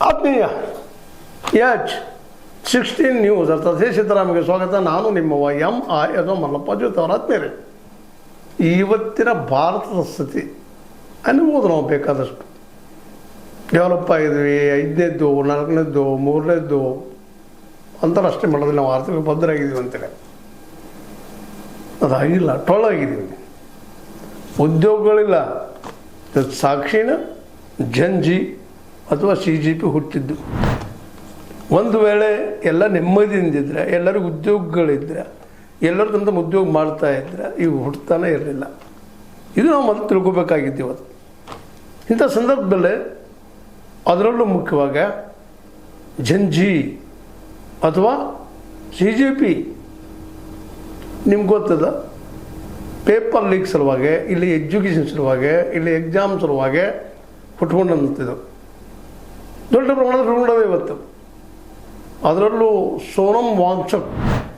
ಆತ್ಮೀಯ H16 news ಅರ್ಥಾತ್ ಸಿದ್ದರಾಮಯ್ಯ ಸ್ವಾಗತ. ನಾನು ನಿಮ್ಮವ MI ಅಥವಾ ಮಲ್ಲಪ್ಪ ಜ್ಯೋತಿ ಅವರ ಆತ್ಮೀಯರೇ. ಇವತ್ತಿನ ಭಾರತದ ಸ್ಥಿತಿ ಅನ್ಬೋದು ನಾವು ಬೇಕಾದಷ್ಟು ಡೆವಲಪ್ ಆಗಿದ್ವಿ. 5ನೇದ್ದು 4ನೇದ್ದು 3ನೇದ್ದು ಅಂತಾರಾಷ್ಟ್ರೀಯ ಮಟ್ಟದಲ್ಲಿ ನಾವು ಆರ್ಥಿಕ ಬದ್ಧರಾಗಿದ್ದೀವಿ ಅಂತೇಳಿ ಅದಾಗಿಲ್ಲ, ಟೊಳ್ಳಾಗಿದ್ದೀವಿ. ಉದ್ಯೋಗಗಳಿಲ್ಲ. ಸಾಕ್ಷಿನ ಜಂಜಿ ಅಥವಾ CGP ಹುಟ್ಟಿದ್ದು. ಒಂದು ವೇಳೆ ಎಲ್ಲ ನೆಮ್ಮದಿಯಿಂದಿದ್ರೆ, ಎಲ್ಲರಿಗೂ ಉದ್ಯೋಗಗಳಿದ್ರೆ, ಎಲ್ಲರ ತಂದ ಉದ್ಯೋಗ ಮಾಡ್ತಾ ಇದ್ರೆ ಇವು ಹುಟ್ಟತಾನೆ ಇರಲಿಲ್ಲ. ಇದು ನಾವು ಮೊದಲು ತಿಳ್ಕೊಬೇಕಾಗಿತ್ತು. ಇವತ್ತು ಇಂಥ ಸಂದರ್ಭದಲ್ಲಿ ಅದರಲ್ಲೂ ಮುಖ್ಯವಾಗಿ ಜಂಜಿ ಅಥವಾ CGP ನಿಮ್ಗೆ ಗೊತ್ತದ, ಪೇಪರ್ ಲೀಕ್ ಸಲುವಾಗಿ, ಇಲ್ಲಿ ಎಜುಕೇಷನ್ ಸಲುವಾಗಿ, ಇಲ್ಲಿ ಎಕ್ಸಾಮ್ ಸಲುವಾಗಿ ಹುಟ್ಕೊಂಡಂತಿದ್ದು ದೊಡ್ಡ ಪ್ರಮಾಣದಲ್ಲಿ ಹುಟ್ಕೊಂಡದೆ ಇವತ್ತು. ಅದರಲ್ಲೂ ಸೋನಮ್ ವಾಂಗ್ಚುಕ್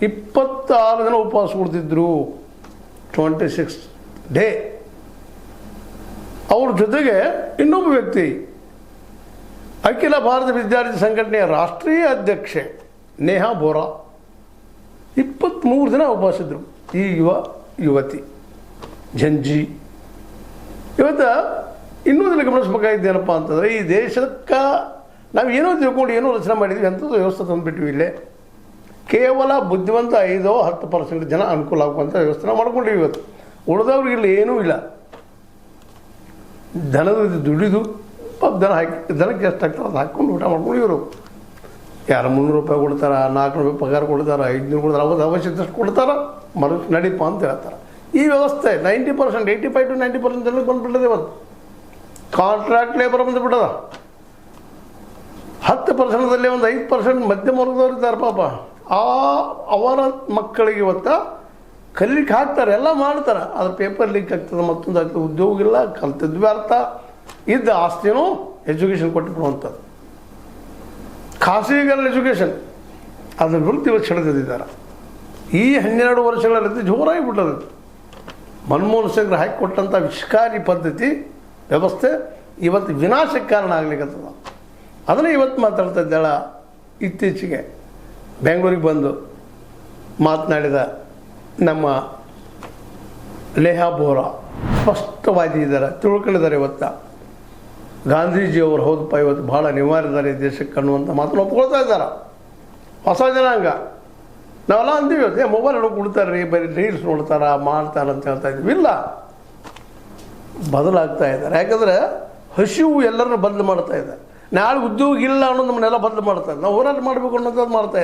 26 ದಿನ ಉಪವಾಸ ಕೊಡ್ತಿದ್ರು, 26 ಡೇ. ಅವ್ರ ಜೊತೆಗೆ ಇನ್ನೊಬ್ಬ ವ್ಯಕ್ತಿ, ಅಖಿಲ ಭಾರತ ವಿದ್ಯಾರ್ಥಿ ಸಂಘಟನೆಯ ರಾಷ್ಟ್ರೀಯ ಅಧ್ಯಕ್ಷೆ ನೇಹಾ ಬೋರಾ 23 ದಿನ ಉಪವಾಸಿದ್ರು. ಈ ಯುವತಿ ಜಂಜಿ. ಇವತ್ತು ಇನ್ನೊಂದು ಗಮನಿಸ್ಬೇಕಾಗಿದ್ದೇನಪ್ಪ ಅಂತಂದರೆ, ಈ ದೇಶಕ್ಕೆ ನಾವು ಏನೋ ತಿಳ್ಕೊಂಡು ಏನೋ ರಚನೆ ಮಾಡಿದ್ವಿ, ಅಂಥದ್ದು ವ್ಯವಸ್ಥೆ ತಂದುಬಿಟ್ವಿ. ಇಲ್ಲೇ ಕೇವಲ ಬುದ್ಧಿವಂತ 5-10% ಜನ ಅನುಕೂಲ ಆಗುವಂಥ ವ್ಯವಸ್ಥೆ ನಾವು ಮಾಡ್ಕೊಂಡಿವಿ. ಇವತ್ತು ಉಳಿದವ್ರಿಗೆ ಇಲ್ಲಿ ಏನೂ ಇಲ್ಲ. ದನದ ದುಡಿದು ದನ ಹಾಕಿ, ದನಕ್ಕೆ ಎಷ್ಟು ಆಗ್ತಾರೆ ಅದು ಹಾಕ್ಕೊಂಡು ಊಟ ಮಾಡ್ಕೊಂಡು ಇವರು ಯಾರು 300 ರೂಪಾಯಿ ಕೊಡ್ತಾರೆ, 400 ರೂಪಾಯಿ ಪಗಾರ ಕೊಡ್ತಾರೆ, 500 ಕೊಡ್ತಾರೆ, ಅವತ್ತು ಅವಶ್ಯಕತೆ ಕೊಡ್ತಾರೆ, ನಡೀಪ ಅಂತ ಹೇಳ್ತಾರೆ. ಈ ವ್ಯವಸ್ಥೆ 90%, 85 to 90% ಜನಕ್ಕೆ ಬಂದುಬಿಟ್ಟದೆ. ಇವತ್ತು ಕಾಂಟ್ರಾಕ್ಟ್ ಲೇಬರ್ ಬಂದುಬಿಟ್ಟದ. 10%ದಲ್ಲಿ ಒಂದು 5% ಮಧ್ಯಮ ವರ್ಗದವ್ರು ಇದ್ದಾರೆ ಪಾಪ. ಅವರ ಮಕ್ಕಳಿಗೆ ಇವತ್ತು ಕಲೀಲಿಕ್ಕೆ ಹಾಕ್ತಾರೆ, ಎಲ್ಲ ಮಾಡ್ತಾರೆ. ಅದ್ರ ಪೇಪರ್ ಲೀಕ್ ಆಗ್ತದೆ, ಮತ್ತೊಂದು ಆಗ್ತದೆ. ಉದ್ಯೋಗ ಇಲ್ಲ, ಕಲ್ತಿದ್ವಿ ಅರ್ಥ ಇದ್ದ ಆಸ್ತಿನೂ ಎಜುಕೇಷನ್ ಕೊಟ್ಟುಬಿಡುವಂಥದ್ದು. ಖಾಸಗಿಗಳ ಎಜುಕೇಷನ್ ಅದ್ರ ವಿರುದ್ಧ ಇವತ್ತು ಸೆಳೆದಿದ್ದಾರೆ. ಈ 12 ವರ್ಷಗಳಲ್ಲಿ ಜೋರಾಗಿಬಿಟ್ಟದು. ಮನಮೋಹನ್ ಸಿಂಗ್ ಹಾಕಿಕೊಟ್ಟಂಥ ವಿಷಕಾರಿ ಪದ್ಧತಿ ವ್ಯವಸ್ಥೆ ಇವತ್ತು ವಿನಾಶಕ್ಕೆ ಕಾರಣ ಆಗ್ಲಿಕ್ಕತ್ತದ. ಅದನ್ನೇ ಇವತ್ತು ಮಾತಾಡ್ತಾ ಇದ್ದಾಳ. ಇತ್ತೀಚೆಗೆ ಬೆಂಗಳೂರಿಗೆ ಬಂದು ಮಾತನಾಡಿದ ನಮ್ಮ ನೇಹಾ ಬೋರಾ ಸ್ಪಷ್ಟವಾಗಿ ಇದ್ದಾರೆ, ತಿಳ್ಕೊಂಡಿದ್ದಾರೆ. ಇವತ್ತು ಗಾಂಧೀಜಿಯವರು ಹೌದಪ್ಪ ಇವತ್ತು ಭಾಳ ಅನಿವಾರ್ಯದಾರೆ ದೇಶಕ್ಕೆ ಅನ್ನುವಂಥ ಮಾತನ್ನು ಒಪ್ಕೊಳ್ತಾ ಇದ್ದಾರೆ. ಹೊಸ ಜನಾಂಗ ನಾವೆಲ್ಲ ಅಂತೀವಿ, ಇವತ್ತು ಮೊಬೈಲ್ ಹಿಡ್ಕೊಂಡು ಕೊಡ್ತಾರೆ ರೀ, ಬರೀ ರೀಲ್ಸ್ ನೋಡ್ತಾರ ಮಾಡ್ತಾರೆ ಅಂತ ಹೇಳ್ತಾ ಇದ್ವಿ. ಇಲ್ಲ, ಬದಲಾಗ್ತಾ ಇದ್ದಾರೆ. ಯಾಕಂದರೆ ಹಸಿವು ಎಲ್ಲರನ್ನು ಬದಲು ಮಾಡ್ತಾ ಇದೆ. ನಾಳೆ ಉದ್ಯೋಗ ಇಲ್ಲ ಅನ್ನೋದು ನಮ್ಮನ್ನೆಲ್ಲ ಬದಲು ಮಾಡ್ತಾ ಇದೆ. ನಾವು ಹೋರಾಟ ಮಾಡಬೇಕು ಅನ್ನೋದು ಮಾಡ್ತಾ ಇದೆ.